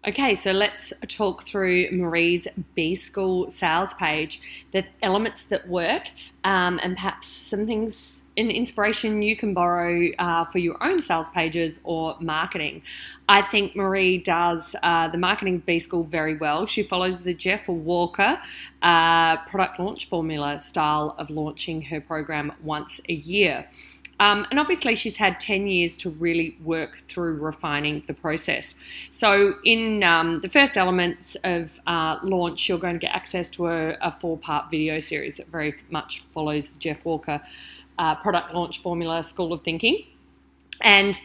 Okay, so let's talk through Marie's B School sales page, the elements that work, and perhaps some things in inspiration you can borrow for your own sales pages or marketing. I think Marie does the marketing B School very well. She follows the Jeff Walker product launch formula style of launching her program once a year. And obviously she's had 10 years to really work through refining the process. So in the first elements of launch, you're going to get access to a 4-part video series that very much follows the Jeff Walker product launch formula school of thinking. And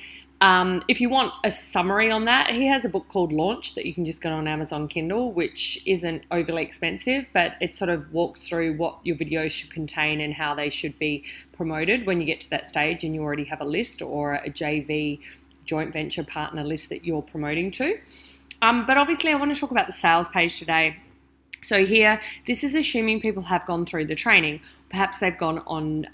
if you want a summary on that, he has a book called Launch that you can just get on Amazon Kindle, which isn't overly expensive, but it sort of walks through what your videos should contain and how they should be promoted when you get to that stage and you already have a list or a JV, joint venture partner list that you're promoting to. But obviously I want to talk about the sales page today. So here, this is assuming people have gone through the training. Perhaps they've gone on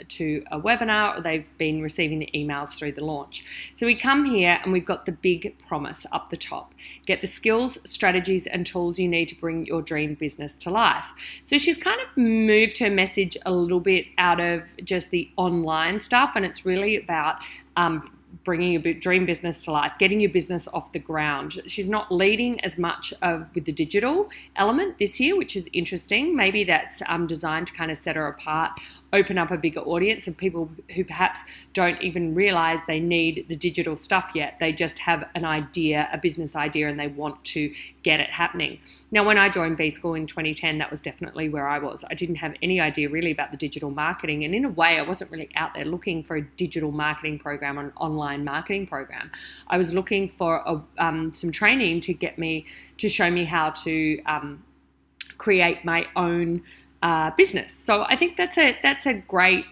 to a webinar or they've been receiving the emails through the launch. So we come here and we've got the big promise up the top. Get the skills, strategies and tools you need to bring your dream business to life. So she's kind of moved her message a little bit out of just the online stuff, and it's really about bringing your dream business to life, getting your business off the ground. She's not leading as much with the digital element this year, which is interesting. Maybe that's designed to kind of set her apart, open up a bigger audience of people who perhaps don't even realize they need the digital stuff yet. They just have an idea, a business idea, and they want to get it happening. Now, when I joined B School in 2010, that was definitely where I was. I didn't have any idea really about the digital marketing, and in a way, I wasn't really out there looking for a digital marketing program or an online marketing program. I was looking for some training to show me how to create my own business. So I think that's a great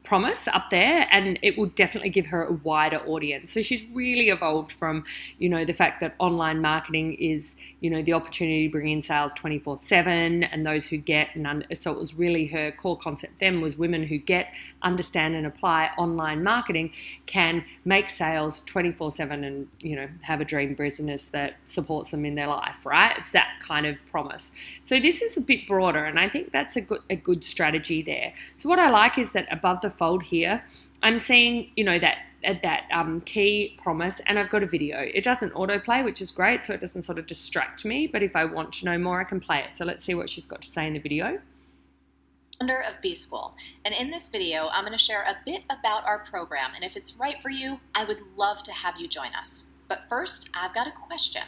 promise up there, and it will definitely give her a wider audience. So she's really evolved from, the fact that online marketing is, the opportunity to bring in sales 24/7, and those who get, so it was really her core concept then was women who get, understand and apply online marketing can make sales 24/7 and, have a dream business that supports them in their life, right? It's that kind of promise. So this is a bit broader, and I think that's a good strategy there. So what I like is that above the fold here, I'm seeing, that key promise, and I've got a video. It doesn't autoplay, which is great, so it doesn't sort of distract me, but if I want to know more, I can play it. So let's see what she's got to say in the video. Founder of B School, and in this video, I'm going to share a bit about our program, and if it's right for you, I would love to have you join us. But first, I've got a question.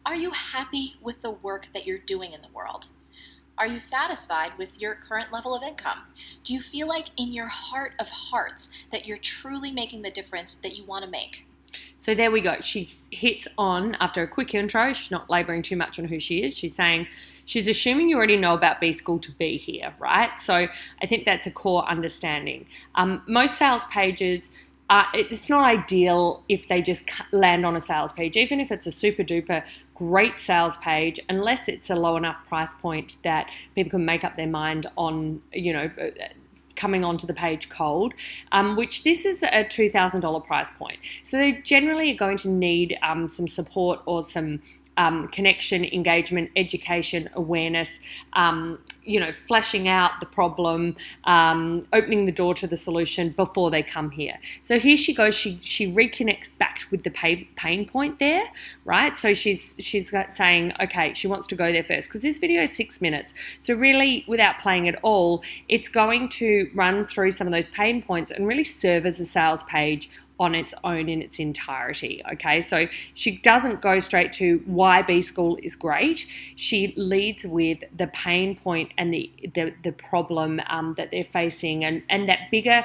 Are you happy with the work that you're doing in the world? Are you satisfied with your current level of income? Do you feel like in your heart of hearts that you're truly making the difference that you want to make? So there we go. She hits on, after a quick intro, she's not laboring too much on who she is. She's saying, she's assuming you already know about B School to be here, right? So I think that's a core understanding. Most sales pages, it's not ideal if they just land on a sales page, even if it's a super duper great sales page, unless it's a low enough price point that people can make up their mind on, coming onto the page cold, which this is a $2,000 price point. So they generally are going to need some support or some connection, engagement, education, awareness, fleshing out the problem, opening the door to the solution before they come here. So here she goes, she reconnects back with the pain point there, right? So she's saying, okay, she wants to go there first, because this video is 6 minutes. So really, without playing it all, it's going to run through some of those pain points and really serve as a sales page on its own in its entirety, okay? So she doesn't go straight to why B School is great. She leads with the pain point and the problem that they're facing, and that bigger,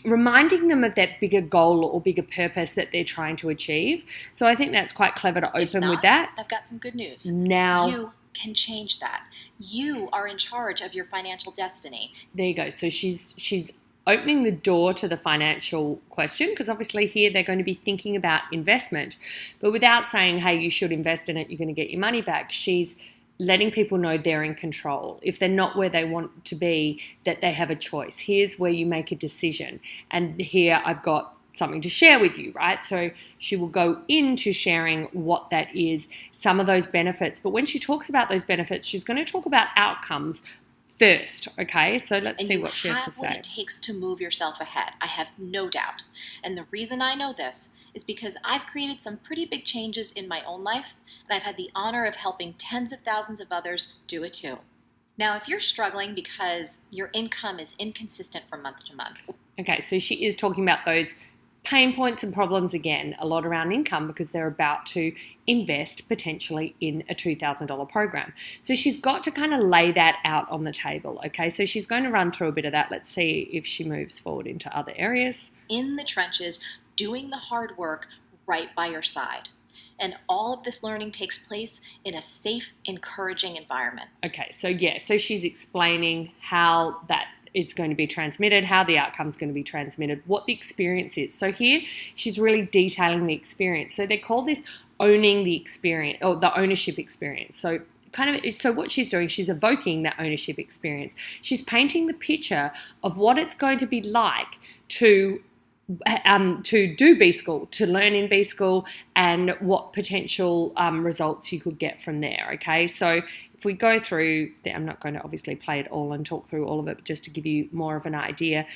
reminding them of that bigger goal or bigger purpose that they're trying to achieve. So I think that's quite clever to open with that. I've got some good news. Now you can change that. You are in charge of your financial destiny. There you go. So she's opening the door to the financial question, because obviously here they're going to be thinking about investment, but without saying, hey, you should invest in it, you're going to get your money back. She's letting people know they're in control. If they're not where they want to be, that they have a choice. Here's where you make a decision. And here I've got something to share with you, right? So she will go into sharing what that is, some of those benefits. But when she talks about those benefits, she's going to talk about outcomes first, okay? So let's see what she has to say. And you have what it takes to move yourself ahead. I have no doubt. And the reason I know this is because I've created some pretty big changes in my own life, and I've had the honor of helping tens of thousands of others do it too. Now, if you're struggling because your income is inconsistent from month to month. Okay, so she is talking about those pain points and problems again, a lot around income because they're about to invest potentially in a $2,000 program. So she's got to kind of lay that out on the table, okay? So she's going to run through a bit of that. Let's see if she moves forward into other areas. In the trenches, doing the hard work right by your side. And all of this learning takes place in a safe, encouraging environment. Okay, so she's explaining how that is going to be transmitted, how the outcome is going to be transmitted, what the experience is. So here she's really detailing the experience. So they call this owning the experience, or the ownership experience. So what she's doing, she's evoking that ownership experience. She's painting the picture of what it's going to be like to do B School, to learn in B School, and what potential results you could get from there, okay? So if we go through, I'm not going to obviously play it all and talk through all of it, but just to give you more of an idea,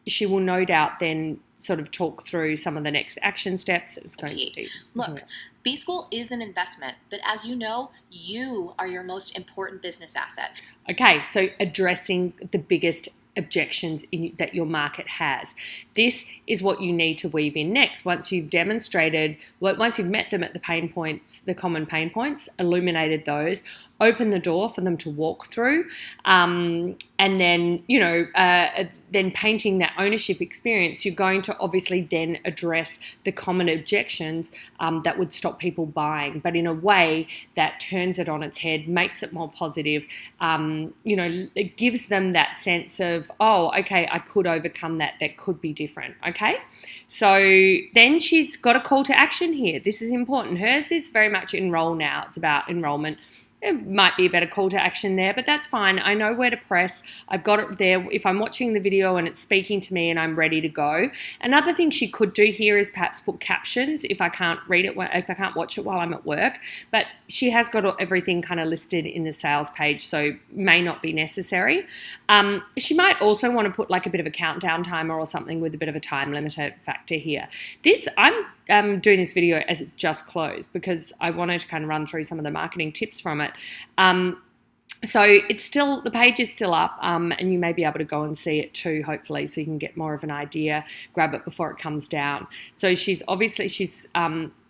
she will no doubt then sort of talk through some of the next action steps. It's going to be... Look, B School is an investment, but as you know, you are your most important business asset. Okay, so addressing the biggest objections that your market has. This is what you need to weave in next. Once you've demonstrated, once you've met them at the pain points, the common pain points, illuminated those, open the door for them to walk through, and then, then painting that ownership experience, you're going to obviously then address the common objections that would stop people buying, but in a way that turns it on its head, makes it more positive, it gives them that sense of, oh, okay, I could overcome that could be different, okay? So then she's got a call to action here. This is important. Hers is very much enroll now. It's about enrollment. It might be a better call to action there, but that's fine. I know where to press. I've got it there. If I'm watching the video and it's speaking to me and I'm ready to go. Another thing she could do here is perhaps put captions if I can't read it, if I can't watch it while I'm at work. But she has got everything kind of listed in the sales page, so may not be necessary. She might also want to put like a bit of a countdown timer or something with a bit of a time limiter factor here. I'm doing this video as it's just closed because I wanted to kind of run through some of the marketing tips from it. So the page is still up, and you may be able to go and see it too, hopefully, so you can get more of an idea, grab it before it comes down. So she's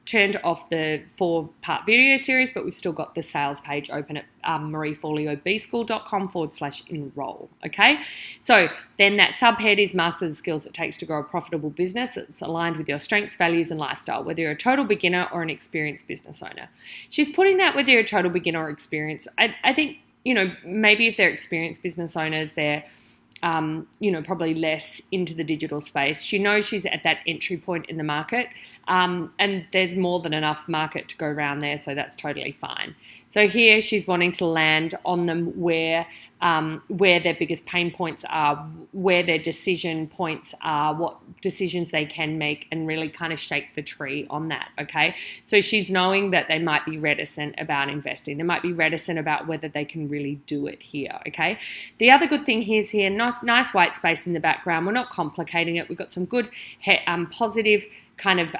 turned off the 4-part video series, but we've still got the sales page open at marieforleobschool.com/enroll, okay? So then that subhead is master the skills it takes to grow a profitable business. It's aligned with your strengths, values, and lifestyle, whether you're a total beginner or an experienced business owner. She's putting that whether you're a total beginner or experienced. I think, maybe if they're experienced business owners, they're probably less into the digital space. She knows she's at that entry point in the market, and there's more than enough market to go around there, so that's totally fine. So here she's wanting to land on them where their biggest pain points are, where their decision points are, what decisions they can make, and really kind of shake the tree on that, okay? So she's knowing that they might be reticent about investing. They might be reticent about whether they can really do it here, okay? The other good thing is here, nice white space in the background. We're not complicating it. We've got some good positive kind of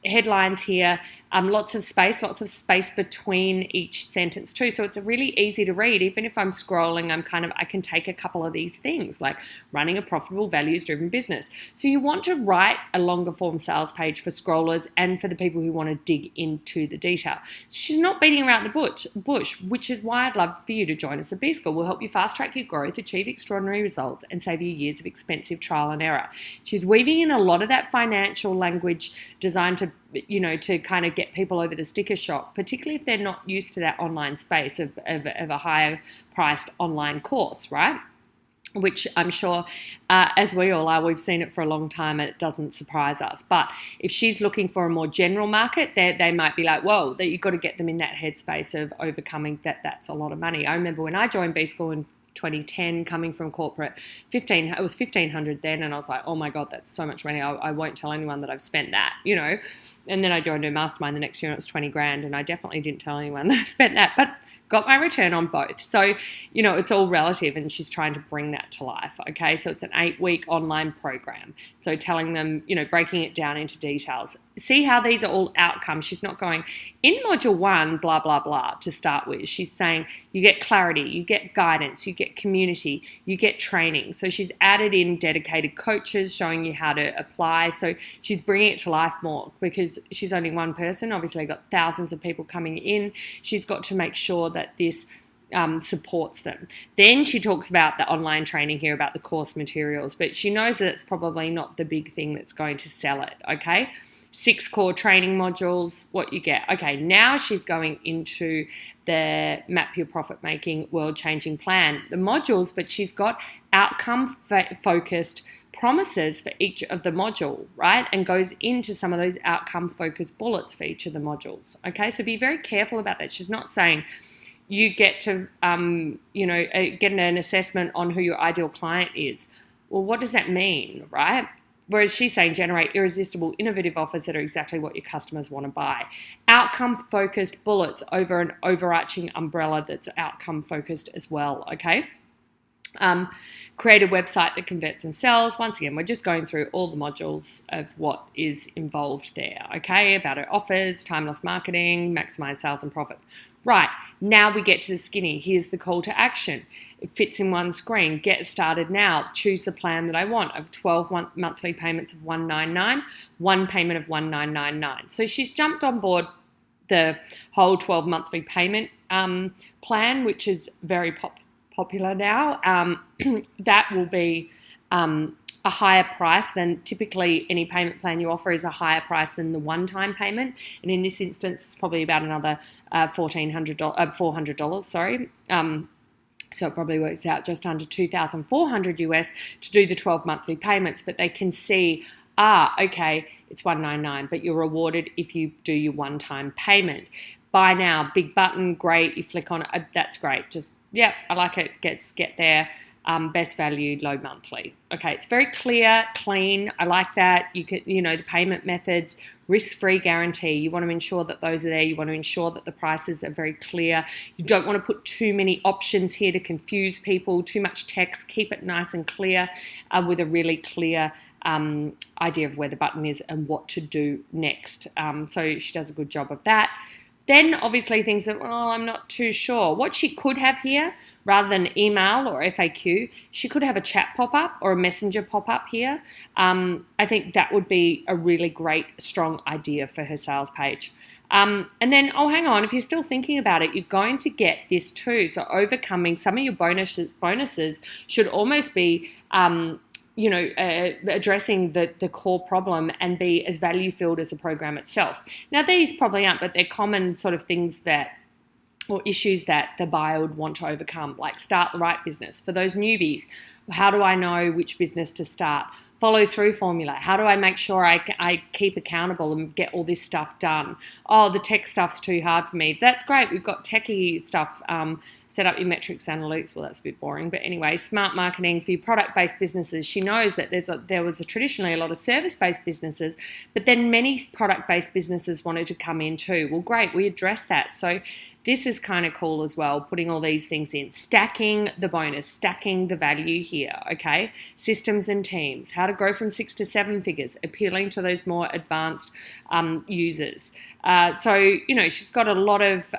headlines here, lots of space between each sentence too, so it's really easy to read. Even if I'm scrolling, I can take a couple of these things, like running a profitable, values-driven business. So you want to write a longer form sales page for scrollers and for the people who want to dig into the detail. So she's not beating around the bush, which is why I'd love for you to join us at B School. We'll help you fast-track your growth, achieve extraordinary results, and save you years of expensive trial and error. She's weaving in a lot of that financial language designed to kind of get people over the sticker shock, particularly if they're not used to that online space of a higher priced online course, right? Which I'm sure, as we all are, we've seen it for a long time and it doesn't surprise us. But if she's looking for a more general market, they might be like, whoa, that you've got to get them in that headspace of overcoming that's a lot of money. I remember when I joined B School in 2010, coming from corporate. It was 1,500 then, and I was like, oh my God, that's so much money. I won't tell anyone that I've spent that, you know. And then I joined a mastermind the next year, and it was 20 grand, and I definitely didn't tell anyone that I spent that, but got my return on both. So, you know, it's all relative, and she's trying to bring that to life. Okay, so it's an 8-week online program. So telling them, you know, breaking it down into details. See how these are all outcomes. She's not going in module 1, blah, blah, blah, to start with. She's saying you get clarity, you get guidance, you get community, you get training. So she's added in dedicated coaches showing you how to apply. So she's bringing it to life more, because she's only one person. Obviously, got thousands of people coming in. She's got to make sure that this supports them. Then she talks about the online training here, about the course materials, but she knows that it's probably not the big thing that's going to sell it, okay? 6 core training modules, what you get. Okay, now she's going into the Map Your Profit Making World Changing Plan, the modules, but she's got outcome focused promises for each of the module, right? And goes into some of those outcome focused bullets for each of the modules. Okay, so be very careful about that. She's not saying you get to, get an assessment on who your ideal client is. Well, what does that mean, right? Whereas she's saying generate irresistible, innovative offers that are exactly what your customers want to buy. Outcome-focused bullets over an overarching umbrella that's outcome-focused as well, okay? Create a website that converts and sells. Once again, we're just going through all the modules of what is involved there, okay? About her offers, time-loss marketing, maximize sales and profit. Right, now we get to the skinny. Here's the call to action. It fits in one screen. Get started now. Choose the plan that I want of 12 monthly payments of $199, one payment of $1999. So she's jumped on board the whole 12 monthly payment plan, which is very popular now. That will be a higher price than typically any payment plan you offer is a higher price than the one-time payment. And in this instance, it's probably about another $400, sorry. So it probably works out just under $2,400 US to do the 12 monthly payments, but they can see, okay, it's $199, but you're rewarded if you do your one-time payment. Buy now, big button, great. You flick on it, that's great. Just, yeah, I like it. Get there. Best value, low monthly. Okay, it's very clear, clean. I like that. You could, the payment methods, risk-free guarantee. You want to ensure that those are there. You want to ensure that the prices are very clear. You don't want to put too many options here to confuse people, too much text. Keep it nice and clear with a really clear idea of where the button is and what to do next. So she does a good job of that. Then obviously things that, I'm not too sure. What she could have here, rather than email or FAQ, she could have a chat pop-up or a messenger pop-up here. I think that would be a really great, strong idea for her sales page. And then, hang on, if you're still thinking about it, you're going to get this too. So overcoming some of your bonuses should almost be addressing the core problem and be as value-filled as the program itself. Now, these probably aren't, but they're common sort of things or issues that the buyer would want to overcome, like start the right business. For those newbies, how do I know which business to start? Follow through formula. How do I make sure I keep accountable and get all this stuff done? The tech stuff's too hard for me. That's great. We've got techie stuff. Set up your metrics analytics. Well, that's a bit boring. But anyway, smart marketing for your product-based businesses. She knows that there was traditionally a lot of service-based businesses, but then many product-based businesses wanted to come in too. Well, great. We address that. So this is kind of cool as well, putting all these things in. Stacking the bonus, stacking the value here, okay? Systems and teams, how to grow from 6 to 7 figures, appealing to those more advanced users. So, she's got a lot of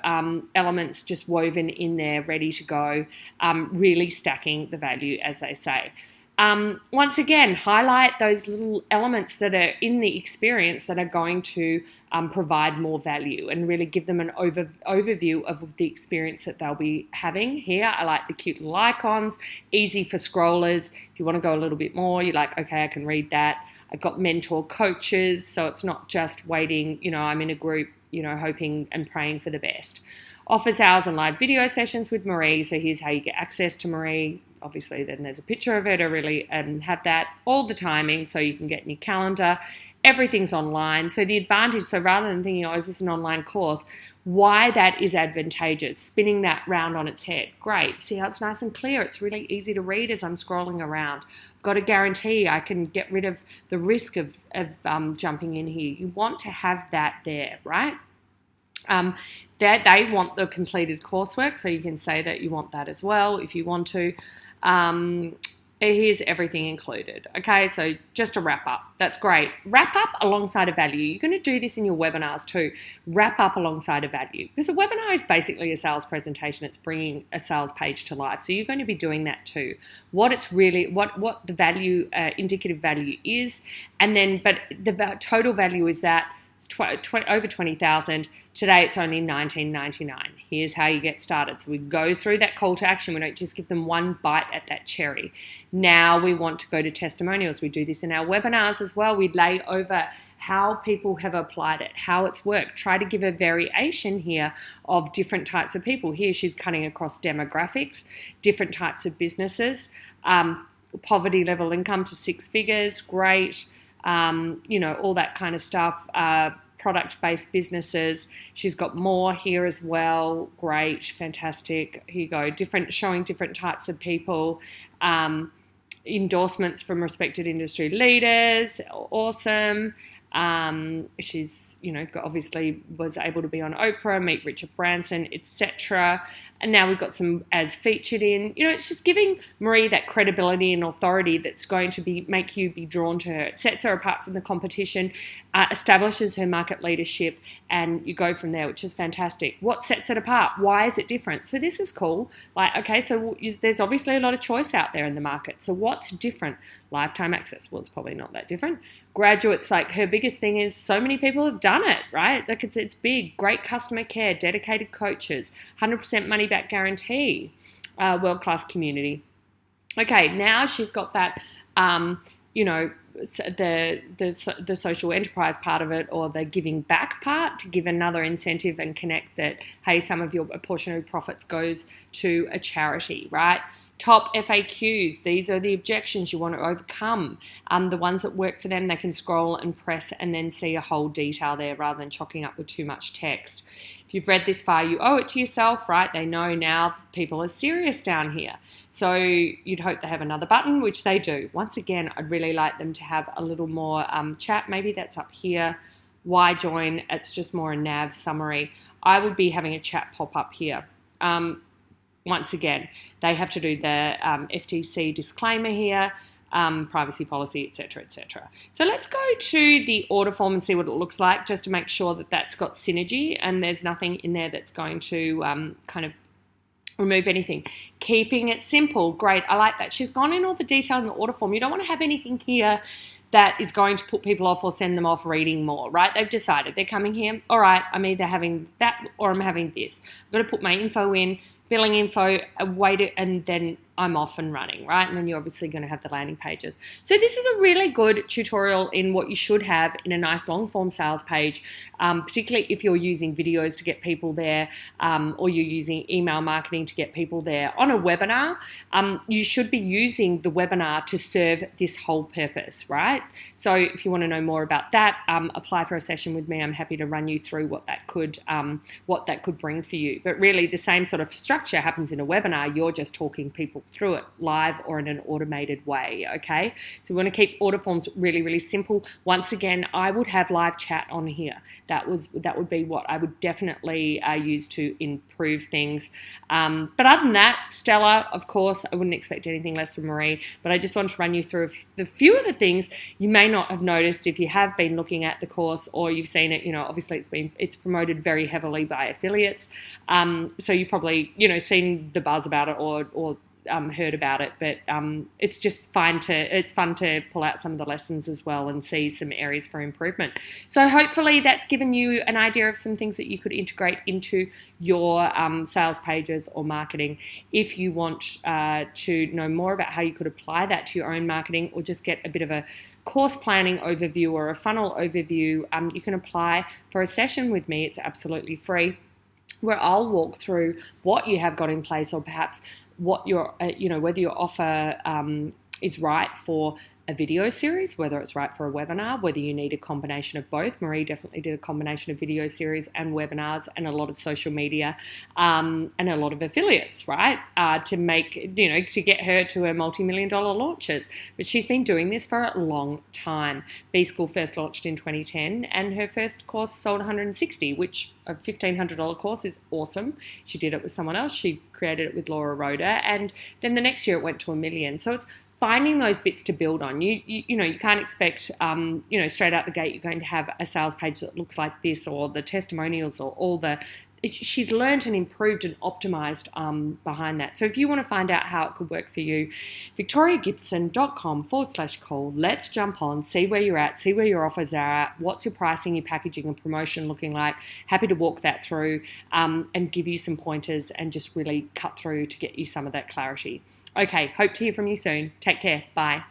elements just woven in there, ready to go, really stacking the value, as they say. Once again, highlight those little elements that are in the experience that are going to provide more value and really give them an overview of the experience that they'll be having here. I like the cute little icons, easy for scrollers. If you want to go a little bit more, you're like, okay, I can read that. I've got mentor coaches, so it's not just waiting, I'm in a group, hoping and praying for the best. Office hours and live video sessions with Marie. So here's how you get access to Marie. Obviously, then there's a picture of her to really have that. All the timing so you can get in your calendar. everything's online. So the advantage, so rather than thinking, oh, is this an online course, why that is advantageous, spinning that round on its head. Great. See how it's nice and clear. It's really easy to read as I'm scrolling around. Got a guarantee I can get rid of the risk of jumping in here. You want to have that there, right? They want the completed coursework, so you can say that you want that as well if you want to. Here's everything included. Okay, so just to wrap up, that's great. Wrap up alongside a value. You're going to do this in your webinars too. Wrap up alongside a value, because a webinar is basically a sales presentation. It's bringing a sales page to life. So you're going to be doing that too. What it's really, what the value, indicative value is, and then, but the total value is that it's over 20,000. Today it's only $19.99. Here's how you get started. So we go through that call to action. We don't just give them one bite at that cherry. Now we want to go to testimonials. We do this in our webinars as well. We lay over how people have applied it, how it's worked. Try to give a variation here of different types of people. Here she's cutting across demographics, different types of businesses, poverty level income to 6 figures, great. All that kind of stuff, product-based businesses. She's got more here as well. Great, fantastic. Here you go, showing different types of people, endorsements from respected industry leaders. Awesome. She's, obviously was able to be on Oprah, meet Richard Branson, etc. And now we've got some as featured in. It's just giving Marie that credibility and authority that's going to make you be drawn to her. It sets her apart from the competition, establishes her market leadership, and you go from there, which is fantastic. What sets it apart? Why is it different? So this is cool. There's obviously a lot of choice out there in the market. So what's different? Lifetime access. Well, it's probably not that different. Graduates, her biggest thing is so many people have done it, right? It's big. Great customer care, dedicated coaches, 100% money back guarantee, world-class community. Okay, now she's got that, the social enterprise part of it, or the giving back part, to give another incentive and connect that, hey, a portion of your profits goes to a charity, right? Top FAQs, these are the objections you want to overcome. The ones that work for them, they can scroll and press and then see a whole detail there rather than chocking up with too much text. If you've read this far, you owe it to yourself, right? They know now people are serious down here. So you'd hope they have another button, which they do. Once again, I'd really like them to have a little more chat. Maybe that's up here. Why join? It's just more a nav summary. I would be having a chat pop up here. Once again, they have to do the FTC disclaimer here, privacy policy, etc., etc. So let's go to the order form and see what it looks like, just to make sure that that's got synergy and there's nothing in there that's going to kind of remove anything. Keeping it simple. Great. I like that. She's gone in all the detail in the order form. You don't want to have anything here that is going to put people off or send them off reading more, right? They've decided they're coming here. All right, I'm either having that or I'm having this. I've got to put my info in, billing info, wait it, and then I'm off and running, right? And then you're obviously going to have the landing pages. So this is a really good tutorial in what you should have in a nice long form sales page, particularly if you're using videos to get people there, or you're using email marketing to get people there. On a webinar, you should be using the webinar to serve this whole purpose, right? So if you want to know more about that, apply for a session with me. I'm happy to run you through what that could bring for you. But really the same sort of structure happens in a webinar. You're just talking people through it live or in an automated way, okay? So we want to keep order forms really, really simple. Once again, I would have live chat on here. That would be what I would definitely use to improve things. But other than that, stellar, of course. I wouldn't expect anything less from Marie, but I just want to run you through the few of the things you may not have noticed if you have been looking at the course or you've seen it. Obviously it's promoted very heavily by affiliates. So you probably, seen the buzz about it or heard about it, but it's just fun to pull out some of the lessons as well and see some areas for improvement. So hopefully that's given you an idea of some things that you could integrate into your sales pages or marketing. If you want to know more about how you could apply that to your own marketing or just get a bit of a course planning overview or a funnel overview, you can apply for a session with me. It's absolutely free, where I'll walk through what you have got in place, or perhaps what your, whether your offer is right for a video series, whether it's right for a webinar, whether you need a combination of both. Marie definitely did a combination of video series and webinars and a lot of social media and a lot of affiliates, right? To make, to get her to her multi-million-dollar launches. But she's been doing this for a long time. B School first launched in 2010 and her first course sold 160, which a $1,500 course is awesome. She did it with someone else. She created it with Laura Rhoda. And then the next year it went to $1 million. So it's finding those bits to build on. You can't expect, straight out the gate, you're going to have a sales page that looks like this, or the testimonials, or all the. She's learned and improved and optimized behind that. So if you want to find out how it could work for you, victoriagibson.com/call. Let's jump on, see where you're at, see where your offers are at, what's your pricing, your packaging and promotion looking like. Happy to walk that through and give you some pointers and just really cut through to get you some of that clarity. Okay, hope to hear from you soon. Take care. Bye.